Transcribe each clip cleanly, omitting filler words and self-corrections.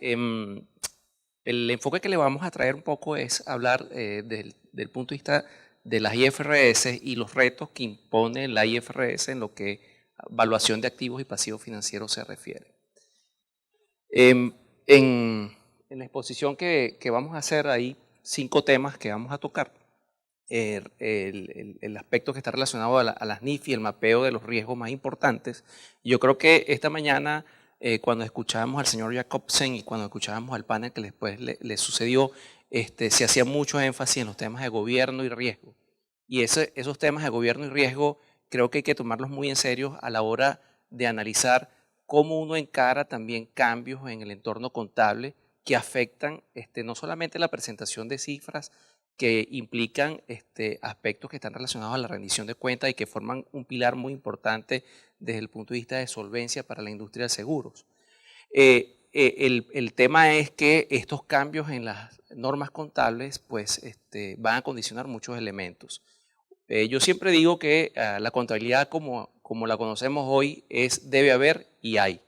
el enfoque que le vamos a traer un poco es hablar del punto de vista de las IFRS y los retos que impone la IFRS en lo que evaluación de activos y pasivos financieros se refiere. En, en la exposición que vamos a hacer hay 5 temas que vamos a tocar. El aspecto que está relacionado a las NIF y el mapeo de los riesgos más importantes. Yo creo que esta mañana, cuando escuchábamos al señor Jacobsen y cuando escuchábamos al panel que después le sucedió, se hacía mucho énfasis en los temas de gobierno y riesgo. Y esos temas de gobierno y riesgo creo que hay que tomarlos muy en serio a la hora de analizar cómo uno encara también cambios en el entorno contable que afectan no solamente la presentación de cifras, que implican aspectos que están relacionados a la rendición de cuentas y que forman un pilar muy importante desde el punto de vista de solvencia para la industria de seguros. El tema es que estos cambios en las normas contables pues, van a condicionar muchos elementos. Yo siempre digo que la contabilidad como la conocemos hoy debe haber y hay.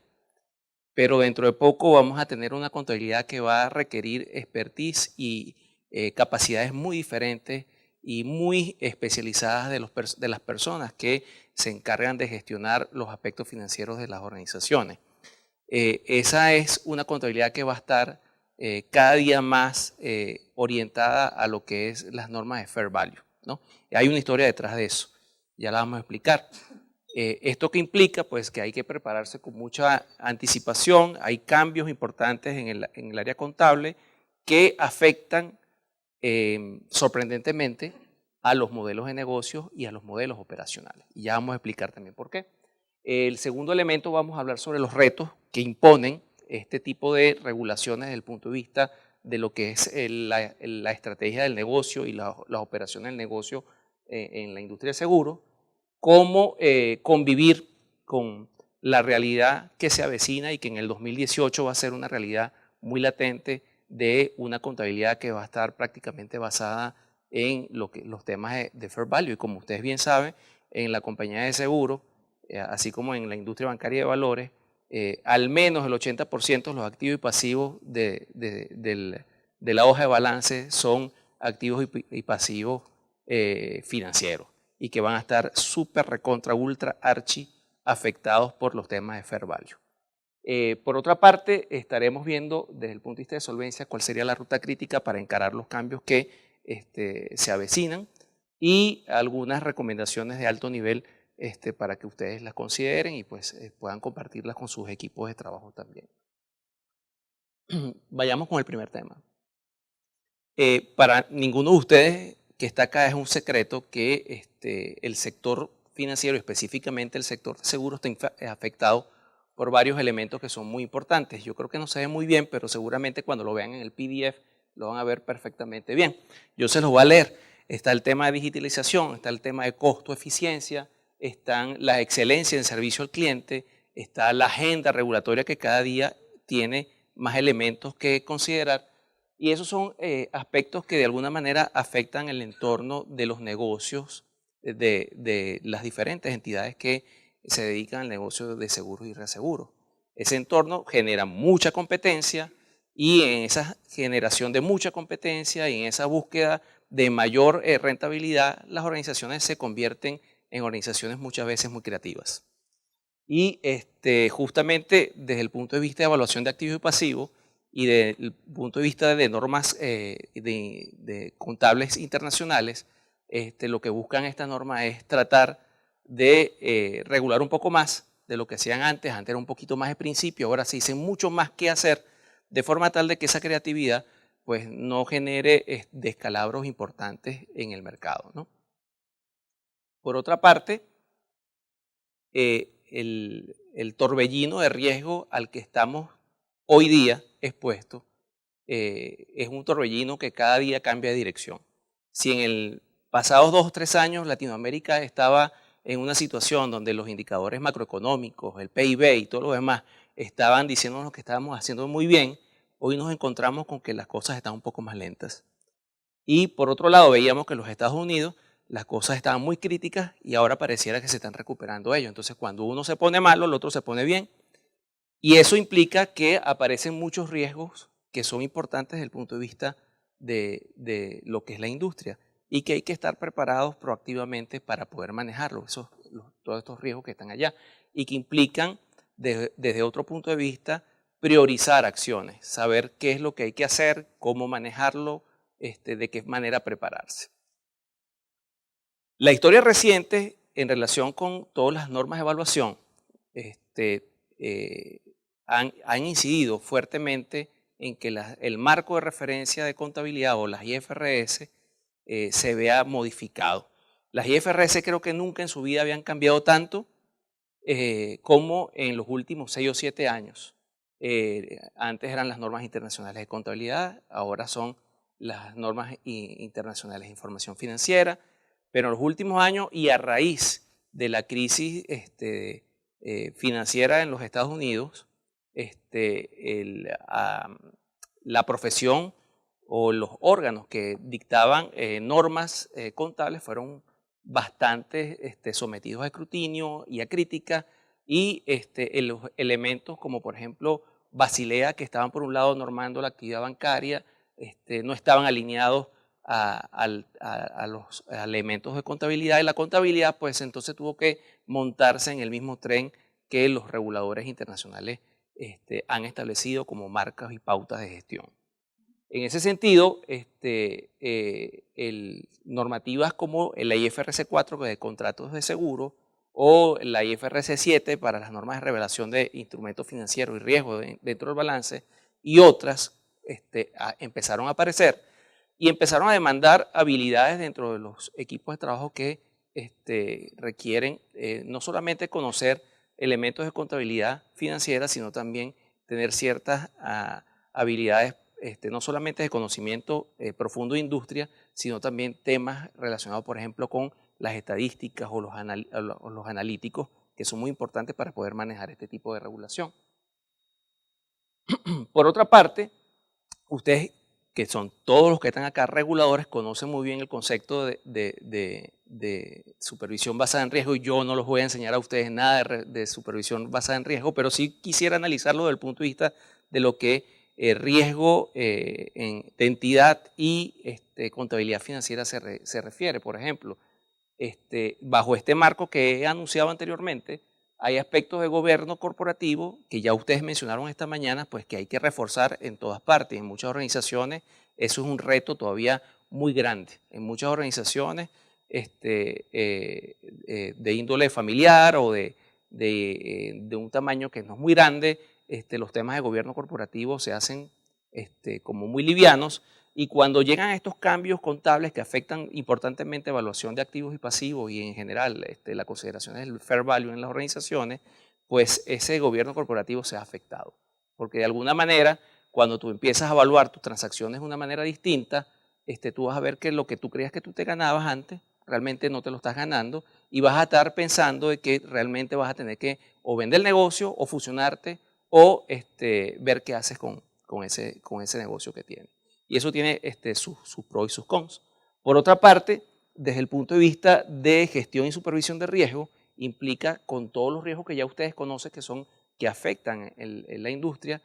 Pero dentro de poco vamos a tener una contabilidad que va a requerir expertise y capacidades muy diferentes y muy especializadas de las personas que se encargan de gestionar los aspectos financieros de las organizaciones. Esa es una contabilidad que va a estar cada día más orientada a lo que es las normas de fair value, ¿no? Hay una historia detrás de eso, ya la vamos a explicar. ¿Esto qué implica? Pues que hay que prepararse con mucha anticipación, hay cambios importantes en el área contable que afectan sorprendentemente a los modelos de negocio y a los modelos operacionales. Y ya vamos a explicar también por qué. El segundo elemento, vamos a hablar sobre los retos que imponen este tipo de regulaciones desde el punto de vista de lo que es la estrategia del negocio y las operaciones del negocio en la industria de seguros, cómo convivir con la realidad que se avecina y que en el 2018 va a ser una realidad muy latente de una contabilidad que va a estar prácticamente basada en los temas de fair value. Y como ustedes bien saben, en la compañía de seguros, así como en la industria bancaria de valores, al menos el 80% de los activos y pasivos de la hoja de balance son activos y pasivos financieros y que van a estar súper recontra ultra archi afectados por los temas de fair value. Por otra parte, estaremos viendo desde el punto de vista de solvencia cuál sería la ruta crítica para encarar los cambios que se avecinan y algunas recomendaciones de alto nivel para que ustedes las consideren y pues, puedan compartirlas con sus equipos de trabajo también. Vayamos con el primer tema. Para ninguno de ustedes que está acá es un secreto que el sector financiero, específicamente el sector de seguros, está afectado por varios elementos que son muy importantes. Yo creo que no se ve muy bien, pero seguramente cuando lo vean en el PDF lo van a ver perfectamente bien. Yo se los voy a leer. Está el tema de digitalización, está el tema de costo-eficiencia, están la excelencia en servicio al cliente, está la agenda regulatoria que cada día tiene más elementos que considerar. Y esos son aspectos que de alguna manera afectan el entorno de los negocios de las diferentes entidades que se dedican al negocio de seguros y reaseguros. Ese entorno genera mucha competencia y en esa generación de mucha competencia y en esa búsqueda de mayor rentabilidad, las organizaciones se convierten en organizaciones muchas veces muy creativas. Y justamente desde el punto de vista de evaluación de activos y pasivos, y desde el punto de vista de normas de contables internacionales, lo que buscan estas normas es tratar de regular un poco más de lo que hacían antes. Antes era un poquito más de principio, ahora se dice mucho más que hacer, de forma tal de que esa creatividad pues, no genere descalabros importantes en el mercado, ¿no? Por otra parte, el torbellino de riesgo al que estamos hoy día expuestos es un torbellino que cada día cambia de dirección. Si en el pasados 2 o 3 años Latinoamérica estaba en una situación donde los indicadores macroeconómicos, el PIB y todo lo demás estaban diciéndonos que estábamos haciendo muy bien, hoy nos encontramos con que las cosas están un poco más lentas. Y por otro lado veíamos que en los Estados Unidos las cosas estaban muy críticas y ahora pareciera que se están recuperando ellos. Entonces cuando uno se pone malo, el otro se pone bien. Y eso implica que aparecen muchos riesgos que son importantes desde el punto de vista de lo que es la industria y que hay que estar preparados proactivamente para poder manejarlo, todos estos riesgos que están allá y que implican desde otro punto de vista priorizar acciones, saber qué es lo que hay que hacer, cómo manejarlo, de qué manera prepararse. La historia reciente en relación con todas las normas de evaluación eh, han incidido fuertemente en que el marco de referencia de contabilidad o las IFRS se vea modificado. Las IFRS creo que nunca en su vida habían cambiado tanto como en los últimos 6 o 7 años. Antes eran las normas internacionales de contabilidad, ahora son las normas internacionales de información financiera, pero en los últimos años y a raíz de la crisis financiera en los Estados Unidos, la profesión o los órganos que dictaban normas contables fueron bastante sometidos a escrutinio y a crítica y los elementos como por ejemplo Basilea, que estaban por un lado normando la actividad bancaria, no estaban alineados a los elementos de contabilidad y la contabilidad pues entonces tuvo que montarse en el mismo tren que los reguladores internacionales han establecido como marcas y pautas de gestión. En ese sentido, normativas como la IFRS 4 de contratos de seguro o la IFRS 7 para las normas de revelación de instrumentos financieros y riesgo dentro del balance y otras empezaron a aparecer y empezaron a demandar habilidades dentro de los equipos de trabajo que requieren no solamente conocer elementos de contabilidad financiera, sino también tener ciertas habilidades no solamente de conocimiento profundo de industria, sino también temas relacionados, por ejemplo, con las estadísticas o los analíticos, que son muy importantes para poder manejar este tipo de regulación. Por otra parte, ustedes, que son todos los que están acá reguladores, conocen muy bien el concepto de supervisión basada en riesgo y yo no los voy a enseñar a ustedes nada de supervisión basada en riesgo, pero sí quisiera analizarlo desde el punto de vista de lo que riesgo de entidad y contabilidad financiera se refiere. Por ejemplo, bajo este marco que he anunciado anteriormente, hay aspectos de gobierno corporativo que ya ustedes mencionaron esta mañana, pues que hay que reforzar en todas partes. En muchas organizaciones eso es un reto todavía muy grande. En muchas organizaciones de índole familiar o de un tamaño que no es muy grande, los temas de gobierno corporativo se hacen como muy livianos y cuando llegan a estos cambios contables que afectan importantemente evaluación de activos y pasivos y en general la consideración del fair value en las organizaciones, pues ese gobierno corporativo se ha afectado. Porque de alguna manera, cuando tú empiezas a evaluar tus transacciones de una manera distinta, tú vas a ver que lo que tú creías que tú te ganabas antes, realmente no te lo estás ganando y vas a estar pensando de que realmente vas a tener que o vender el negocio o fusionarte o ver qué haces con ese negocio que tienes. Y eso tiene sus pros y sus cons. Por otra parte, desde el punto de vista de gestión y supervisión de riesgo, implica con todos los riesgos que ya ustedes conocen que afectan en la industria,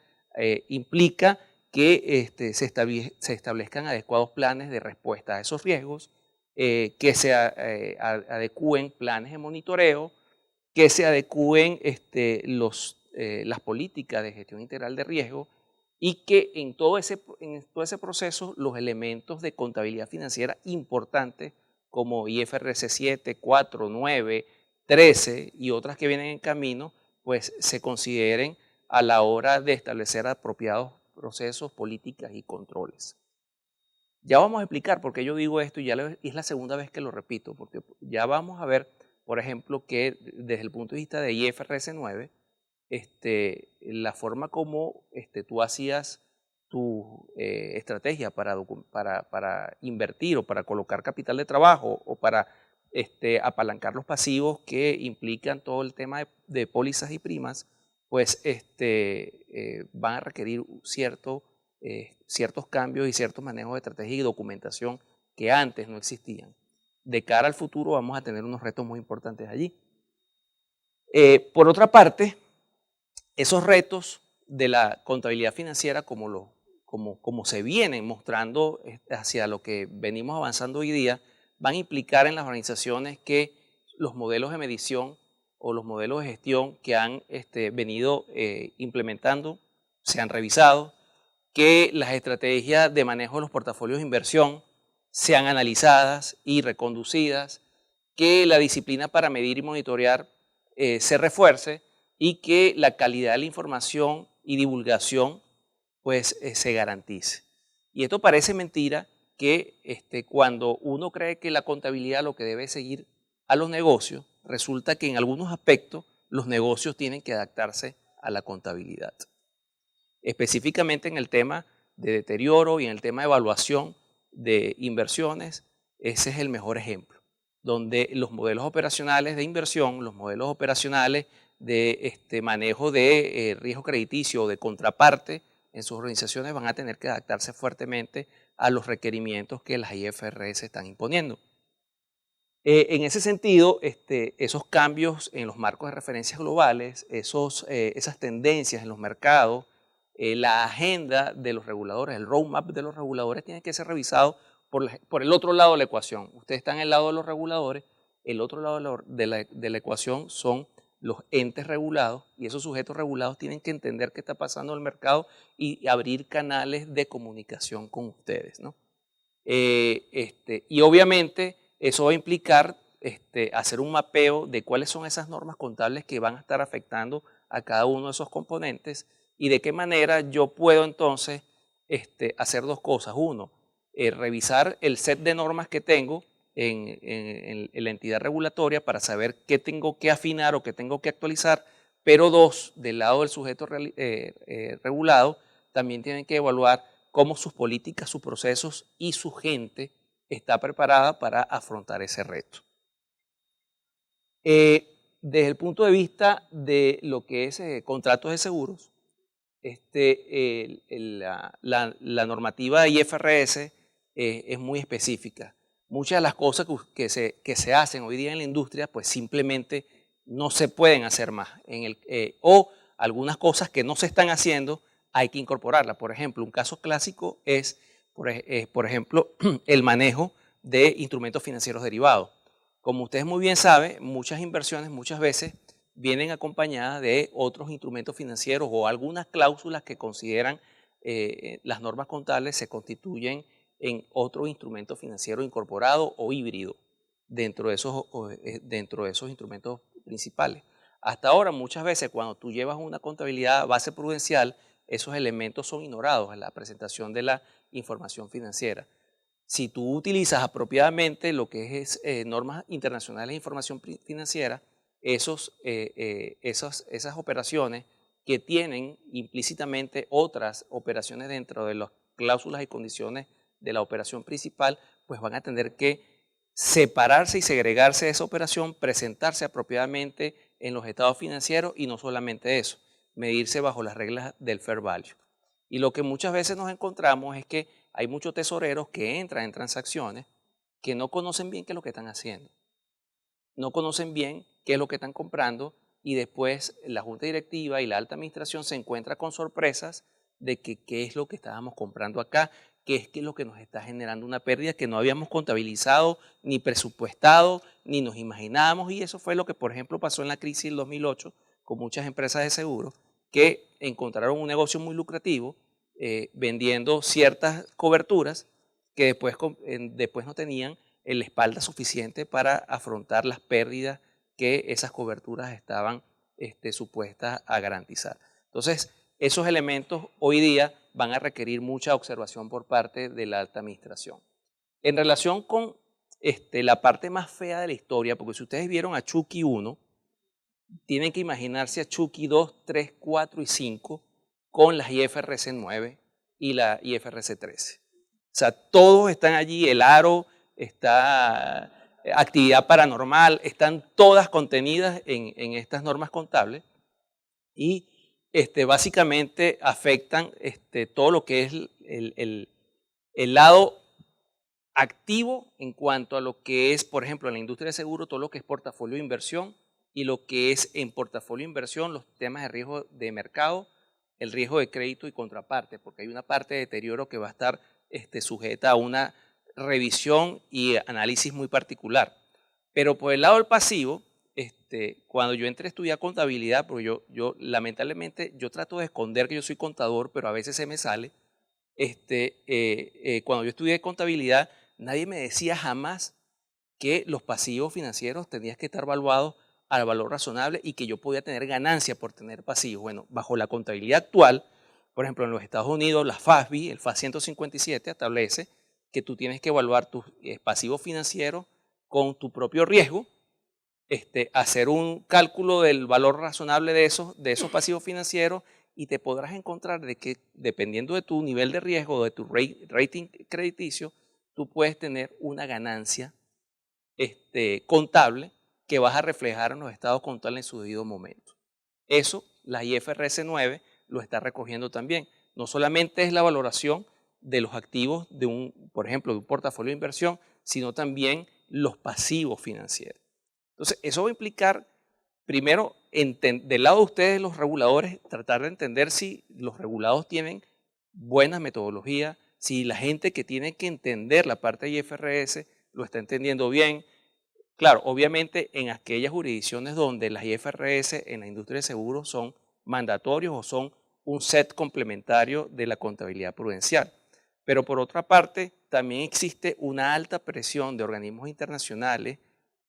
implica que se establezcan adecuados planes de respuesta a esos riesgos, que se adecúen planes de monitoreo, que se adecúen las políticas de gestión integral de riesgo y que en todo ese proceso los elementos de contabilidad financiera importantes como IFRS 7, 4, 9, 13 y otras que vienen en camino, pues se consideren a la hora de establecer apropiados procesos, políticas y controles. Ya vamos a explicar por qué yo digo esto y es la segunda vez que lo repito, porque ya vamos a ver, por ejemplo, que desde el punto de vista de IFRS 9, la forma como tú hacías tu estrategia para invertir o para colocar capital de trabajo o para apalancar los pasivos que implican todo el tema de pólizas y primas, pues van a requerir ciertos cambios y ciertos manejos de estrategia y documentación que antes no existían. De cara al futuro vamos a tener unos retos muy importantes allí. Por otra parte, Esos retos de la contabilidad financiera, como se vienen mostrando hacia lo que venimos avanzando hoy día, van a implicar en las organizaciones que los modelos de medición o los modelos de gestión que han venido implementando sean revisados, que las estrategias de manejo de los portafolios de inversión sean analizadas y reconducidas, que la disciplina para medir y monitorear se refuerce y que la calidad de la información y divulgación pues se garantice. Y esto parece mentira que cuando uno cree que la contabilidad lo que debe seguir a los negocios, resulta que en algunos aspectos los negocios tienen que adaptarse a la contabilidad. Específicamente en el tema de deterioro y en el tema de evaluación de inversiones, ese es el mejor ejemplo, donde los modelos operacionales de inversión, los modelos operacionales de manejo de riesgo crediticio o de contraparte en sus organizaciones van a tener que adaptarse fuertemente a los requerimientos que las IFRS están imponiendo. En ese sentido, esos cambios en los marcos de referencias globales, esas tendencias en los mercados, la agenda de los reguladores, el roadmap de los reguladores tiene que ser revisado por el otro lado de la ecuación. Ustedes están en el lado de los reguladores, el otro lado de la ecuación son los entes regulados y esos sujetos regulados tienen que entender qué está pasando en el mercado y abrir canales de comunicación con ustedes, ¿no? Y obviamente eso va a implicar hacer un mapeo de cuáles son esas normas contables que van a estar afectando a cada uno de esos componentes y de qué manera yo puedo entonces hacer dos cosas. Uno, revisar el set de normas que tengo en la entidad regulatoria para saber qué tengo que afinar o qué tengo que actualizar, pero dos, del lado del sujeto regulado, también tienen que evaluar cómo sus políticas, sus procesos y su gente está preparada para afrontar ese reto. Desde el punto de vista de lo que es contratos de seguros, la normativa IFRS es muy específica. Muchas de las cosas que se hacen hoy día en la industria pues simplemente no se pueden hacer más. O algunas cosas que no se están haciendo hay que incorporarlas. Por ejemplo, un caso clásico es, por ejemplo, el manejo de instrumentos financieros derivados. Como ustedes muy bien saben, muchas inversiones muchas veces vienen acompañadas de otros instrumentos financieros o algunas cláusulas que consideran las normas contables se constituyen en otro instrumento financiero incorporado o híbrido dentro de esos instrumentos principales. Hasta ahora, muchas veces, cuando tú llevas una contabilidad base prudencial, esos elementos son ignorados en la presentación de la información financiera. Si tú utilizas apropiadamente lo que es normas internacionales de información financiera, esas operaciones que tienen implícitamente otras operaciones dentro de las cláusulas y condiciones de la operación principal, pues van a tener que separarse y segregarse de esa operación, presentarse apropiadamente en los estados financieros y no solamente eso, medirse bajo las reglas del fair value. Y lo que muchas veces nos encontramos es que hay muchos tesoreros que entran en transacciones que no conocen bien qué es lo que están haciendo. No conocen bien qué es lo que están comprando y después la junta directiva y la alta administración se encuentra con sorpresas de que qué es lo que estábamos comprando acá, qué es lo que nos está generando una pérdida que no habíamos contabilizado, ni presupuestado, ni nos imaginábamos. Y eso fue lo que, por ejemplo, pasó en la crisis del 2008 con muchas empresas de seguros que encontraron un negocio muy lucrativo vendiendo ciertas coberturas que después no tenían la espalda suficiente para afrontar las pérdidas que esas coberturas estaban supuestas a garantizar. Entonces, esos elementos hoy día van a requerir mucha observación por parte de la alta administración. En relación con la parte más fea de la historia, porque si ustedes vieron a Chucky 1, tienen que imaginarse a Chucky 2, 3, 4 y 5 con las IFRS 9 y la IFRS 13. O sea, todos están allí, el aro, está actividad paranormal, están todas contenidas en estas normas contables y básicamente afectan todo lo que es el lado activo en cuanto a lo que es, por ejemplo, en la industria de seguro, todo lo que es portafolio de inversión y lo que es en portafolio de inversión, los temas de riesgo de mercado, el riesgo de crédito y contraparte, porque hay una parte de deterioro que va a estar sujeta a una revisión y análisis muy particular. Pero por el lado del pasivo, cuando yo entré a estudiar contabilidad, porque yo lamentablemente yo trato de esconder que yo soy contador, pero a veces se me sale. Cuando yo estudié contabilidad, nadie me decía jamás que los pasivos financieros tenían que estar valuados al valor razonable y que yo podía tener ganancia por tener pasivos. Bueno, bajo la contabilidad actual, por ejemplo, en los Estados Unidos, la FASB, el FAS 157, establece que tú tienes que evaluar tus pasivos financieros con tu propio riesgo, hacer un cálculo del valor razonable de esos pasivos financieros y te podrás encontrar de que dependiendo de tu nivel de riesgo o de tu rating crediticio, tú puedes tener una ganancia contable que vas a reflejar en los estados contables en su debido momento. Eso la IFRS 9 lo está recogiendo también. No solamente es la valoración de los activos de por ejemplo, de un portafolio de inversión, sino también los pasivos financieros. Entonces, eso va a implicar, primero, del lado de ustedes, los reguladores, tratar de entender si los regulados tienen buenas metodologías, si la gente que tiene que entender la parte de IFRS lo está entendiendo bien. Claro, obviamente en aquellas jurisdicciones donde las IFRS en la industria de seguros son mandatorios o son un set complementario de la contabilidad prudencial. Pero por otra parte, también existe una alta presión de organismos internacionales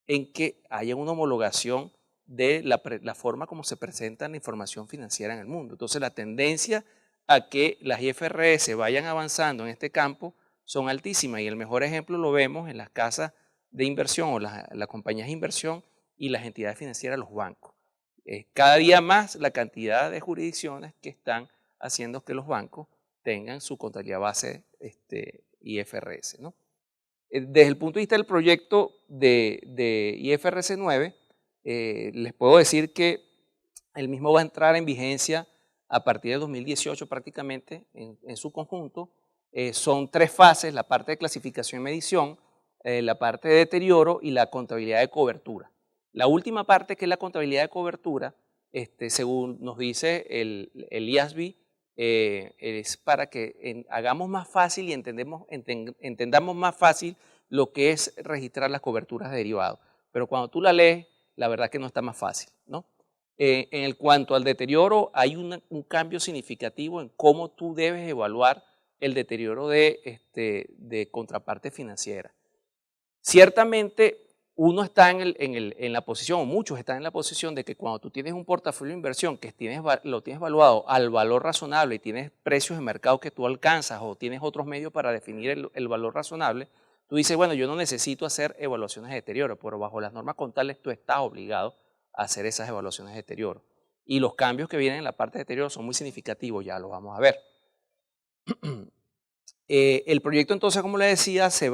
en que haya una homologación de la forma como se presenta la información financiera en el mundo. Entonces, la tendencia a que las IFRS vayan avanzando en este campo son altísimas y el mejor ejemplo lo vemos en las casas de inversión o las compañías de inversión y las entidades financieras, los bancos. Cada día más la cantidad de jurisdicciones que están haciendo que los bancos tengan su contabilidad base IFRS, ¿no? Desde el punto de vista del proyecto de IFRS 9, les puedo decir que el mismo va a entrar en vigencia a partir de 2018 prácticamente en su conjunto. Son 3 fases, la parte de clasificación y medición, la parte de deterioro y la contabilidad de cobertura. La última parte, que es la contabilidad de cobertura, según nos dice el IASB, es para que hagamos más fácil y entendamos más fácil lo que es registrar las coberturas de derivados. Pero cuando tú la lees, la verdad que no está más fácil, ¿no? En cuanto al deterioro, hay un cambio significativo en cómo tú debes evaluar el deterioro de contraparte financiera. Ciertamente, uno está en la posición, o muchos están en la posición de que cuando tú tienes un portafolio de inversión que lo tienes evaluado al valor razonable y tienes precios de mercado que tú alcanzas o tienes otros medios para definir el valor razonable, tú dices, bueno, yo no necesito hacer evaluaciones de deterioro, pero bajo las normas contables tú estás obligado a hacer esas evaluaciones de deterioro. Y los cambios que vienen en la parte de deterioro son muy significativos, ya lo vamos a ver. El proyecto entonces, como les decía, se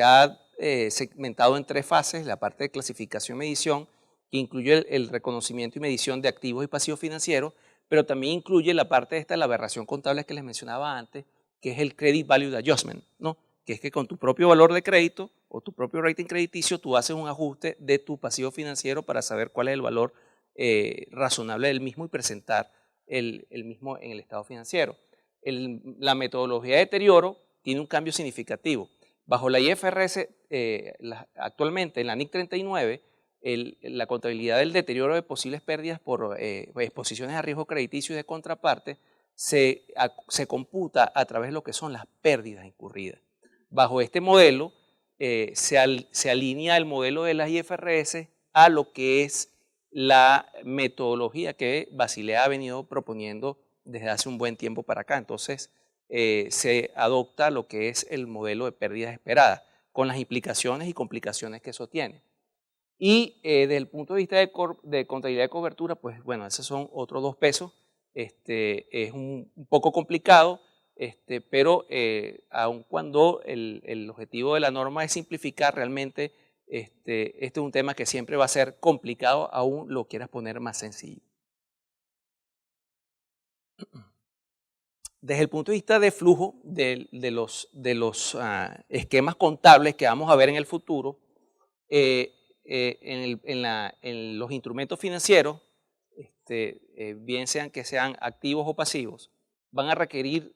ha segmentado en 3 fases, la parte de clasificación y medición, que incluye el reconocimiento y medición de activos y pasivos financieros, pero también incluye la parte de la aberración contable que les mencionaba antes, que es el Credit Value Adjustment, ¿no? Que es que con tu propio valor de crédito o tu propio rating crediticio, tú haces un ajuste de tu pasivo financiero para saber cuál es el valor razonable del mismo y presentar el mismo en el estado financiero. La metodología de deterioro tiene un cambio significativo. Bajo la IFRS, actualmente en la NIC 39, la contabilidad del deterioro de posibles pérdidas por exposiciones a riesgo crediticio y de contraparte se computa a través de lo que son las pérdidas incurridas. Bajo este modelo, se alinea el modelo de las IFRS a lo que es la metodología que Basilea ha venido proponiendo desde hace un buen tiempo para acá. Entonces, se adopta lo que es el modelo de pérdidas esperadas, con las implicaciones y complicaciones que eso tiene. Y desde el punto de vista de contabilidad de cobertura, pues bueno, esos son otros 2 pesos. Es un poco complicado, pero aun cuando el objetivo de la norma es simplificar, realmente este es un tema que siempre va a ser complicado, aún lo quieras poner más sencillo. Desde el punto de vista de flujo de los esquemas contables que vamos a ver en el futuro, en los instrumentos financieros, bien sean que sean activos o pasivos, van a requerir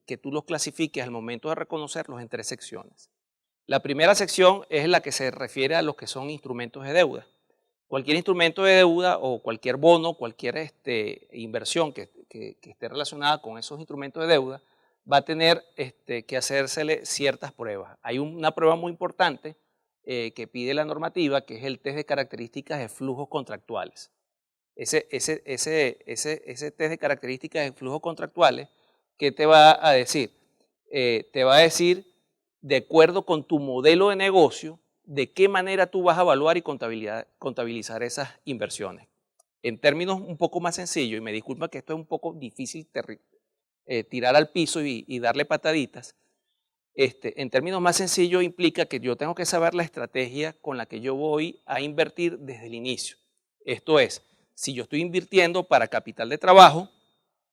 que tú los clasifiques al momento de reconocerlos en 3 secciones. La primera sección es la que se refiere a los que son instrumentos de deuda. Cualquier instrumento de deuda o cualquier bono, cualquier inversión que esté relacionada con esos instrumentos de deuda, va a tener que hacérsele ciertas pruebas. Hay una prueba muy importante que pide la normativa, que es el test de características de flujos contractuales. Ese test de características de flujos contractuales, ¿qué te va a decir? Te va a decir, de acuerdo con tu modelo de negocio, de qué manera tú vas a evaluar y contabilizar esas inversiones. En términos un poco más sencillos, y me disculpa que esto es un poco difícil tirar al piso y darle pataditas, en términos más sencillos implica que yo tengo que saber la estrategia con la que yo voy a invertir desde el inicio. Esto es, si yo estoy invirtiendo para capital de trabajo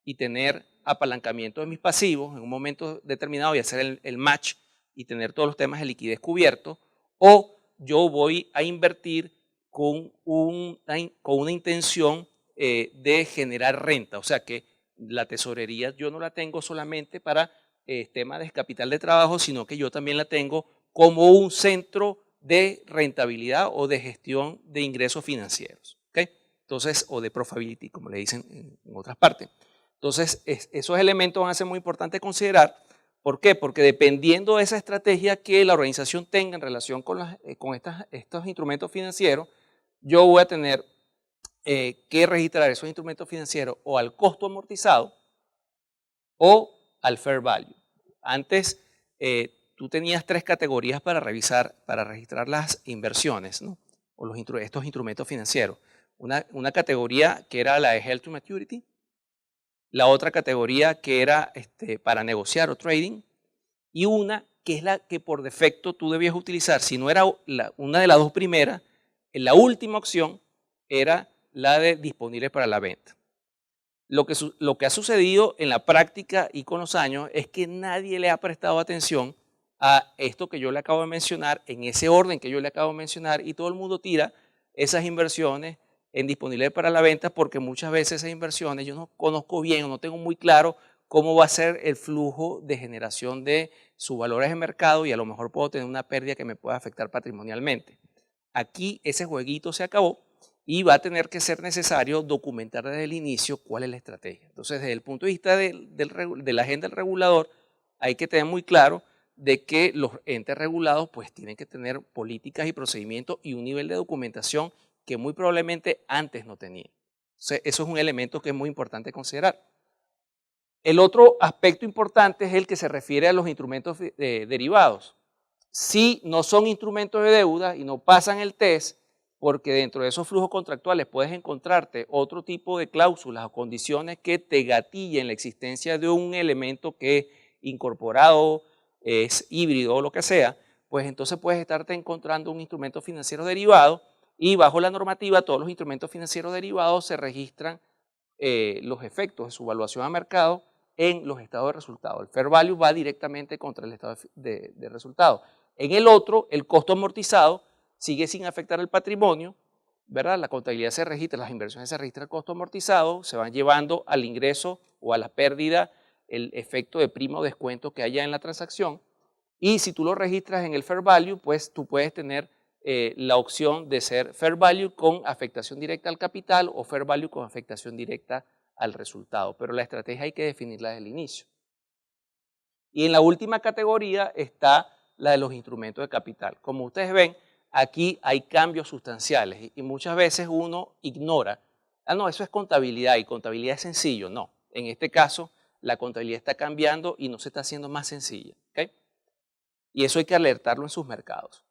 y tener apalancamiento de mis pasivos en un momento determinado y hacer el match y tener todos los temas de liquidez cubiertos, o yo voy a invertir con una intención de generar renta, o sea que la tesorería yo no la tengo solamente para tema de capital de trabajo, sino que yo también la tengo como un centro de rentabilidad o de gestión de ingresos financieros, ¿okay? Entonces, o de profitability, como le dicen en otras partes. Entonces, esos elementos van a ser muy importantes considerar. ¿Por qué? Porque dependiendo de esa estrategia que la organización tenga en relación con estos instrumentos financieros, yo voy a tener que registrar esos instrumentos financieros o al costo amortizado o al fair value. Antes tú tenías 3 categorías para registrar las inversiones, ¿no? O estos instrumentos financieros. Una categoría que era la de Held to Maturity, la otra categoría que era para negociar o trading, y una que es la que por defecto tú debías utilizar. Si no era una de las 2 primeras, la última opción era la de disponible para la venta. Lo que ha sucedido en la práctica y con los años es que nadie le ha prestado atención a esto que yo le acabo de mencionar, en ese orden que yo le acabo de mencionar, y todo el mundo tira esas inversiones en disponible para la venta porque muchas veces esas inversiones yo no conozco bien o no tengo muy claro cómo va a ser el flujo de generación de sus valores de mercado y a lo mejor puedo tener una pérdida que me pueda afectar patrimonialmente. Aquí ese jueguito se acabó y va a tener que ser necesario documentar desde el inicio cuál es la estrategia. Entonces, desde el punto de vista de la agenda del regulador, hay que tener muy claro de que los entes regulados pues tienen que tener políticas y procedimientos y un nivel de documentación que muy probablemente antes no tenían. Entonces, eso es un elemento que es muy importante considerar. El otro aspecto importante es el que se refiere a los instrumentos derivados. Si no son instrumentos de deuda y no pasan el test, porque dentro de esos flujos contractuales puedes encontrarte otro tipo de cláusulas o condiciones que te gatillen la existencia de un elemento que incorporado, es híbrido o lo que sea, pues entonces puedes estarte encontrando un instrumento financiero derivado y bajo la normativa todos los instrumentos financieros derivados se registran los efectos de su evaluación a mercado en los estados de resultado. El fair value va directamente contra el estado de resultado. En el otro, el costo amortizado sigue sin afectar el patrimonio, ¿verdad? La contabilidad se registra, las inversiones se registran el costo amortizado, se van llevando al ingreso o a la pérdida el efecto de prima o descuento que haya en la transacción. Y si tú lo registras en el fair value, pues tú puedes tener la opción de ser fair value con afectación directa al capital o fair value con afectación directa al resultado. Pero la estrategia hay que definirla desde el inicio. Y en la última categoría está la de los instrumentos de capital. Como ustedes ven, aquí hay cambios sustanciales y muchas veces uno ignora, no, eso es contabilidad y contabilidad es sencillo. No, en este caso la contabilidad está cambiando y no se está haciendo más sencilla. ¿Okay? Y eso hay que alertarlo en sus mercados.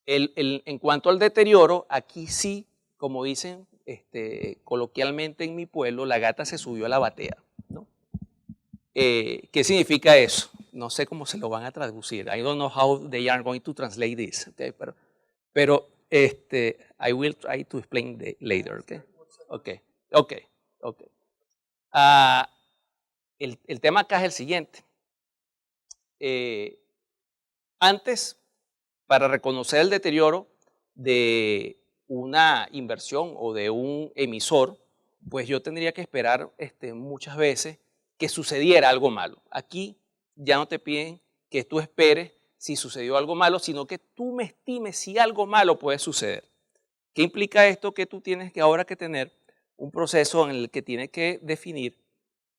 En cuanto al deterioro, aquí sí, como dicen coloquialmente en mi pueblo, la gata se subió a la batea, ¿no? ¿Qué significa eso? No sé cómo se lo van a traducir. I don't know how they are going to translate this. Okay? Pero I will try to explain later. Okay. El tema acá es el siguiente. Antes, para reconocer el deterioro, de una inversión o de un emisor, pues yo tendría que esperar muchas veces que sucediera algo malo. Aquí ya no te piden que tú esperes si sucedió algo malo, sino que tú me estimes si algo malo puede suceder. ¿Qué implica esto? Que tú tienes que ahora que tener un proceso en el que tienes que definir,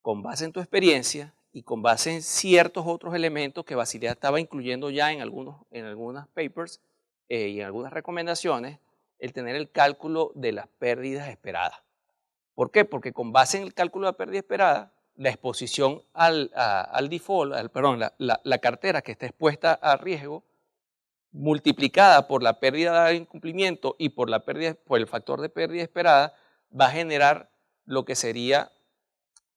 con base en tu experiencia y con base en ciertos otros elementos que Basilea estaba incluyendo ya en algunas papers y en algunas recomendaciones, el tener el cálculo de las pérdidas esperadas. ¿Por qué? Porque con base en el cálculo de la pérdida esperada, la exposición al default, perdón, la cartera que está expuesta a riesgo, multiplicada por la pérdida de incumplimiento y por el factor de pérdida esperada, va a generar lo que sería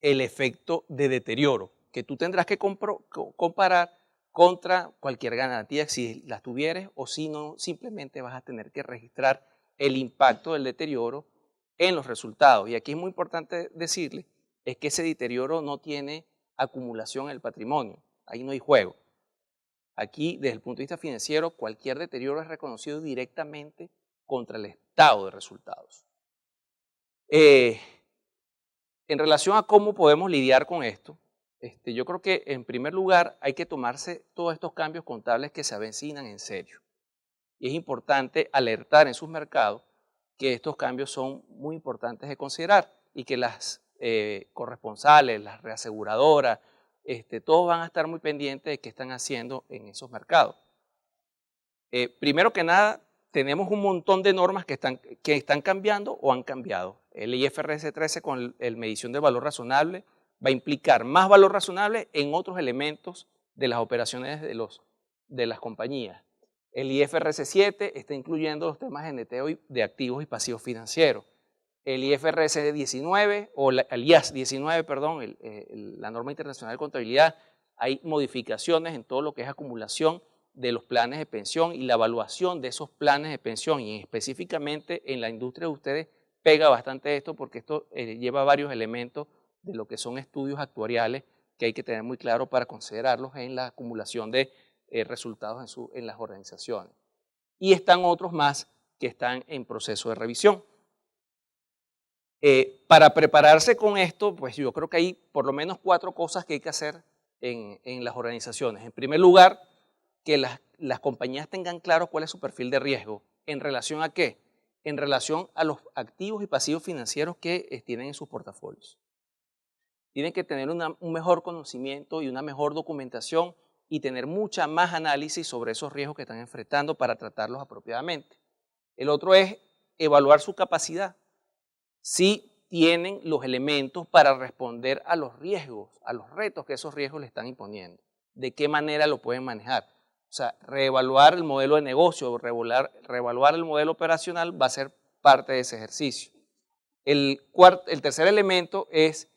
el efecto de deterioro, que tú tendrás que comparar contra cualquier garantía si las tuvieres, o si no, simplemente vas a tener que registrar el impacto del deterioro en los resultados. Y aquí es muy importante decirle, es que ese deterioro no tiene acumulación en el patrimonio, ahí no hay juego. Aquí, desde el punto de vista financiero, cualquier deterioro es reconocido directamente contra el estado de resultados. En relación a cómo podemos lidiar con esto, yo creo que en primer lugar hay que tomarse todos estos cambios contables que se avecinan en serio. Y es importante alertar en sus mercados que estos cambios son muy importantes de considerar y que las corresponsales, las reaseguradoras, todos van a estar muy pendientes de qué están haciendo en esos mercados. Primero que nada, tenemos un montón de normas que están cambiando o han cambiado. El IFRS 13 con el medición del valor razonable va a implicar más valor razonable en otros elementos de las operaciones de las compañías. El IFRS 7 está incluyendo los temas de neteo de activos y pasivos financieros. El IFRS 19, o el IAS 19, perdón, la norma internacional de contabilidad, hay modificaciones en todo lo que es acumulación de los planes de pensión y la evaluación de esos planes de pensión, y específicamente en la industria de ustedes pega bastante esto, porque esto lleva varios elementos de lo que son estudios actuariales que hay que tener muy claro para considerarlos en la acumulación de resultados en las organizaciones. Y están otros más que están en proceso de revisión. Para prepararse con esto, pues yo creo que hay por lo menos 4 cosas que hay que hacer en las organizaciones. En primer lugar, que las compañías tengan claro cuál es su perfil de riesgo. ¿En relación a qué? En relación a los activos y pasivos financieros que tienen en sus portafolios. Tienen que tener un mejor conocimiento y una mejor documentación y tener mucha más análisis sobre esos riesgos que están enfrentando para tratarlos apropiadamente. El otro es evaluar su capacidad. Si tienen los elementos para responder a los riesgos, a los retos que esos riesgos le están imponiendo. ¿De qué manera lo pueden manejar? O sea, reevaluar el modelo de negocio, reevaluar el modelo operacional va a ser parte de ese ejercicio. El tercer elemento es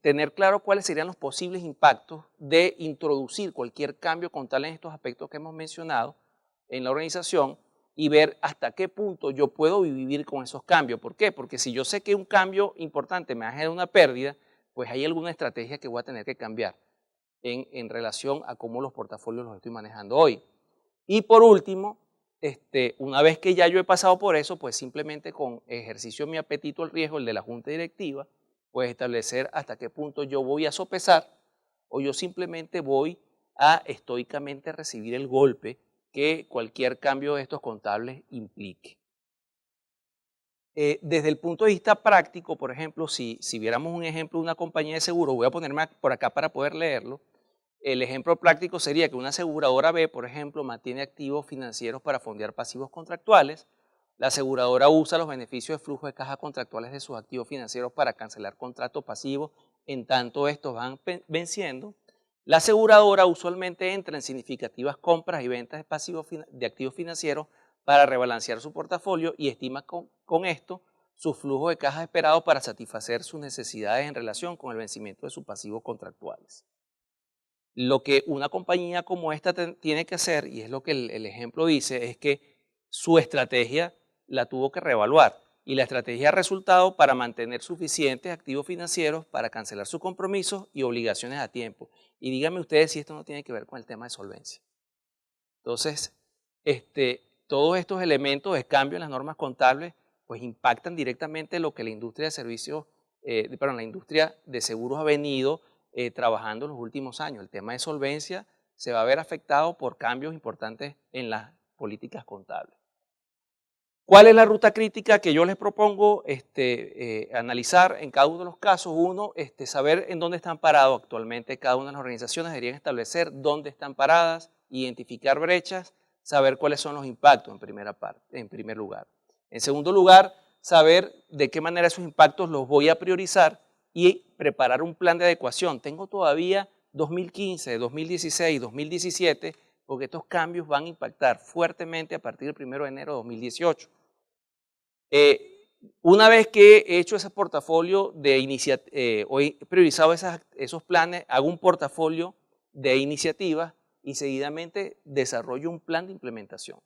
tener claro cuáles serían los posibles impactos de introducir cualquier cambio contable en estos aspectos que hemos mencionado en la organización, y ver hasta qué punto yo puedo vivir con esos cambios. ¿Por qué? Porque si yo sé que un cambio importante me va a generar una pérdida, pues hay alguna estrategia que voy a tener que cambiar en relación a cómo los portafolios los estoy manejando hoy. Y por último, una vez que ya yo he pasado por eso, pues simplemente con ejercicio de mi apetito al riesgo, el de la junta directiva, pues establecer hasta qué punto yo voy a sopesar o yo simplemente voy a estoicamente recibir el golpe que cualquier cambio de estos contables implique. Desde el punto de vista práctico, por ejemplo, si viéramos un ejemplo de una compañía de seguro, voy a ponerme por acá para poder leerlo. El ejemplo práctico sería que una aseguradora B, por ejemplo, mantiene activos financieros para fondear pasivos contractuales. La aseguradora usa los beneficios de flujo de caja contractuales de sus activos financieros para cancelar contratos pasivos en tanto estos van venciendo. La aseguradora usualmente entra en significativas compras y ventas de activos financieros para rebalancear su portafolio y estima con esto su flujo de caja esperado para satisfacer sus necesidades en relación con el vencimiento de sus pasivos contractuales. Lo que una compañía como esta tiene que hacer, y es lo que el ejemplo dice, es que su estrategia la tuvo que reevaluar, y la estrategia ha resultado para mantener suficientes activos financieros para cancelar sus compromisos y obligaciones a tiempo. Y díganme ustedes si esto no tiene que ver con el tema de solvencia. Entonces, todos estos elementos de cambio en las normas contables pues impactan directamente lo que la industria de servicios, la industria de seguros ha venido trabajando en los últimos años. El tema de solvencia se va a ver afectado por cambios importantes en las políticas contables. ¿Cuál es la ruta crítica que yo les propongo analizar en cada uno de los casos? Uno, saber en dónde están parados actualmente cada una de las organizaciones, deberían establecer dónde están paradas, identificar brechas, saber cuáles son los impactos en primer lugar. En segundo lugar, saber de qué manera esos impactos los voy a priorizar y preparar un plan de adecuación. Tengo todavía 2015, 2016, 2017, porque estos cambios van a impactar fuertemente a partir del 1 de enero de 2018. Una vez que he hecho ese portafolio o he priorizado esos planes, hago un portafolio de iniciativas y seguidamente desarrollo un plan de implementación.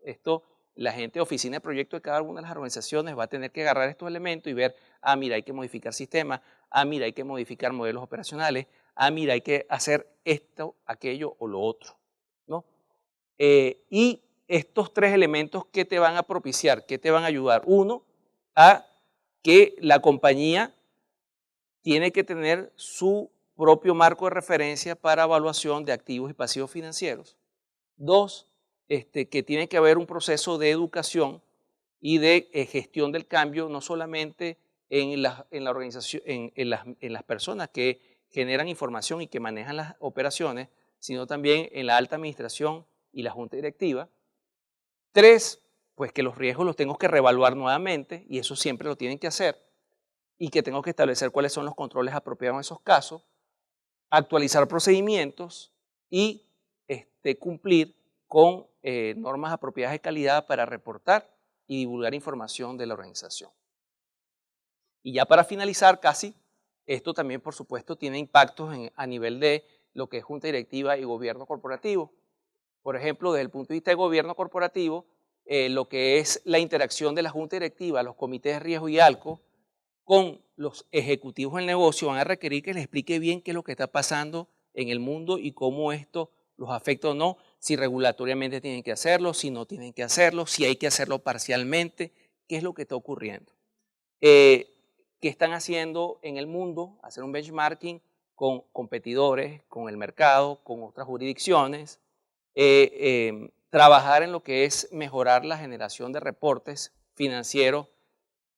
Esto, la gente de oficina de proyecto de cada una de las organizaciones va a tener que agarrar estos elementos y ver, mira, hay que modificar sistemas, mira, hay que modificar modelos operacionales, mira, hay que hacer esto, aquello o lo otro, ¿no? Y estos tres elementos, ¿qué te van a propiciar? ¿Qué te van a ayudar? Uno, a que la compañía tiene que tener su propio marco de referencia para evaluación de activos y pasivos financieros. Dos, que tiene que haber un proceso de educación y de gestión del cambio, no solamente en la organización, en las personas que generan información y que manejan las operaciones, sino también en la alta administración y la junta directiva. Tres, pues que los riesgos los tengo que reevaluar nuevamente y eso siempre lo tienen que hacer y que tengo que establecer cuáles son los controles apropiados en esos casos, actualizar procedimientos y cumplir con normas apropiadas de calidad para reportar y divulgar información de la organización. Y ya para finalizar casi, esto también por supuesto tiene impactos a nivel de lo que es junta directiva y gobierno corporativo. Por ejemplo, desde el punto de vista de gobierno corporativo, lo que es la interacción de la junta directiva, los comités de riesgo y ALCO, con los ejecutivos del negocio van a requerir que les explique bien qué es lo que está pasando en el mundo y cómo esto los afecta o no, si regulatoriamente tienen que hacerlo, si no tienen que hacerlo, si hay que hacerlo parcialmente, qué es lo que está ocurriendo. ¿Qué están haciendo en el mundo? Hacer un benchmarking con competidores, con el mercado, con otras jurisdicciones, trabajar en lo que es mejorar la generación de reportes financieros,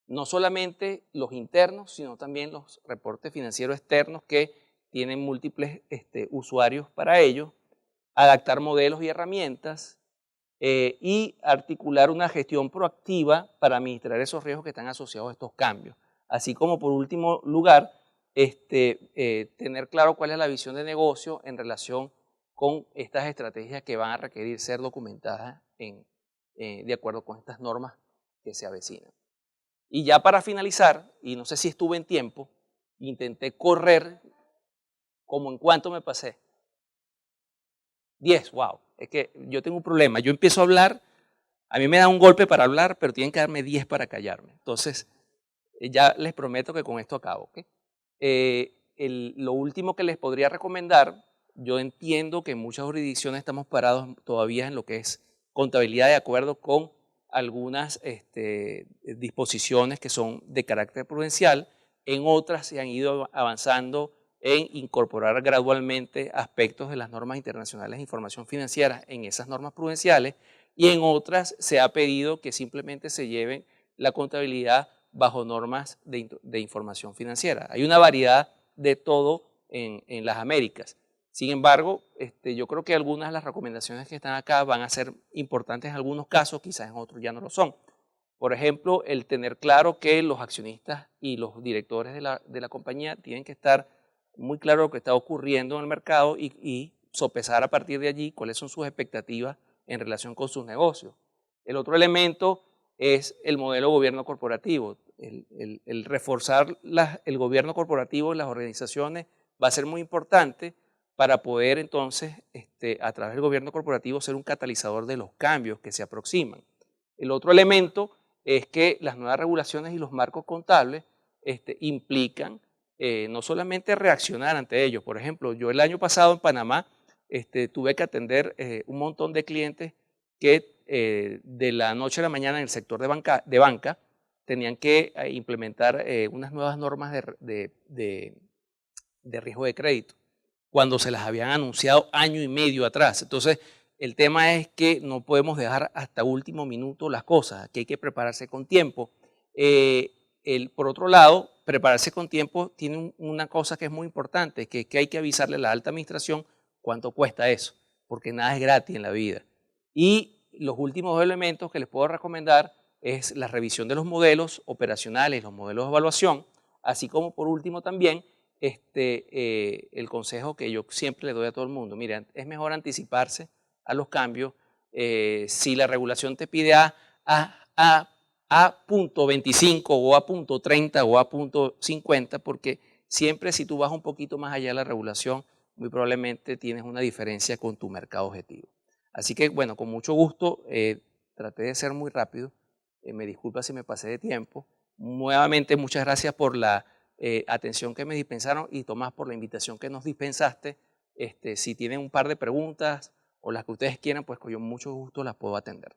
no solamente los internos, sino también los reportes financieros externos que tienen múltiples usuarios para ello, adaptar modelos y herramientas y articular una gestión proactiva para administrar esos riesgos que están asociados a estos cambios. Así como por último lugar, tener claro cuál es la visión de negocio en relación con estas estrategias que van a requerir ser documentadas de acuerdo con estas normas que se avecinan. Y ya para finalizar, y no sé si estuve en tiempo, intenté correr como en cuánto me pasé. 10, wow. Es que yo tengo un problema. Yo empiezo a hablar, a mí me da un golpe para hablar, pero tienen que darme 10 para callarme. Entonces, ya les prometo que con esto acabo. ¿Okay? Lo último que les podría recomendar, yo entiendo que en muchas jurisdicciones estamos parados todavía en lo que es contabilidad de acuerdo con algunas disposiciones que son de carácter prudencial, en otras se han ido avanzando en incorporar gradualmente aspectos de las normas internacionales de información financiera en esas normas prudenciales y en otras se ha pedido que simplemente se lleven la contabilidad bajo normas de información financiera. Hay una variedad de todo en las Américas. Sin embargo, yo creo que algunas de las recomendaciones que están acá van a ser importantes en algunos casos, quizás en otros ya no lo son. Por ejemplo, el tener claro que los accionistas y los directores de la compañía tienen que estar muy claro lo que está ocurriendo en el mercado y sopesar a partir de allí cuáles son sus expectativas en relación con sus negocios. El otro elemento es el modelo gobierno corporativo. El reforzar el gobierno corporativo en las organizaciones va a ser muy importante para poder entonces, a través del gobierno corporativo, ser un catalizador de los cambios que se aproximan. El otro elemento es que las nuevas regulaciones y los marcos contables implican no solamente reaccionar ante ellos. Por ejemplo, yo el año pasado en Panamá tuve que atender un montón de clientes que de la noche a la mañana en el sector de banca tenían que implementar unas nuevas normas de riesgo de crédito, cuando se las habían anunciado año y medio atrás. Entonces, el tema es que no podemos dejar hasta último minuto las cosas, que hay que prepararse con tiempo. Por otro lado, prepararse con tiempo tiene una cosa que es muy importante, que es que hay que avisarle a la alta administración cuánto cuesta eso, porque nada es gratis en la vida. Y los últimos elementos que les puedo recomendar es la revisión de los modelos operacionales, los modelos de evaluación, así como por último también el consejo que yo siempre le doy a todo el mundo. Mira, es mejor anticiparse a los cambios. Si la regulación te pide a punto 25 o a punto 30 o a punto 50, porque siempre si tú vas un poquito más allá de la regulación, muy probablemente tienes una diferencia con tu mercado objetivo. Así que, bueno, con mucho gusto, traté de ser muy rápido. Me disculpa si me pasé de tiempo. Nuevamente, muchas gracias por la atención que me dispensaron y Tomás por la invitación que nos dispensaste. Si tienen un par de preguntas o las que ustedes quieran, pues con yo mucho gusto las puedo atender.